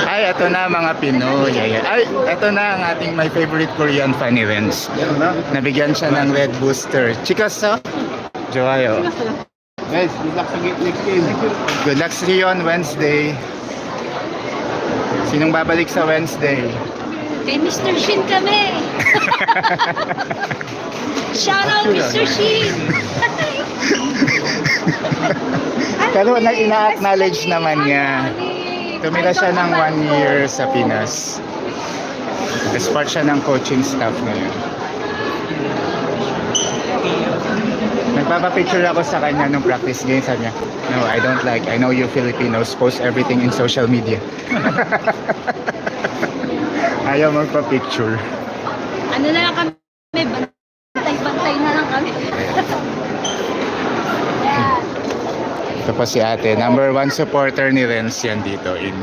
Ay, eto na mga Pinoy. Ay, eto na ang ating my favorite Korean fan events. Nabigyan siya ng red booster. Chicos, so? Joayo. Guys, good luck sa next game. Good luck sa on Wednesday. Sinong babalik sa Wednesday? Kay Mr. Shin kami. Shout out Mr. Shin. Pero ina-acknowledge naman niya. Tumira siya ng 1 year sa Pinas. As part siya ng coaching staff ngayon. Nagpapapicture ako sa kanya nung practice game. Sabi niya, no, I don't like. I know you Filipinos post everything in social media. Ayaw magpa-picture. Ano na lang kami, bantay-bantay na lang kami. Ito pa si ate. Number 1 supporter ni Renz yan dito in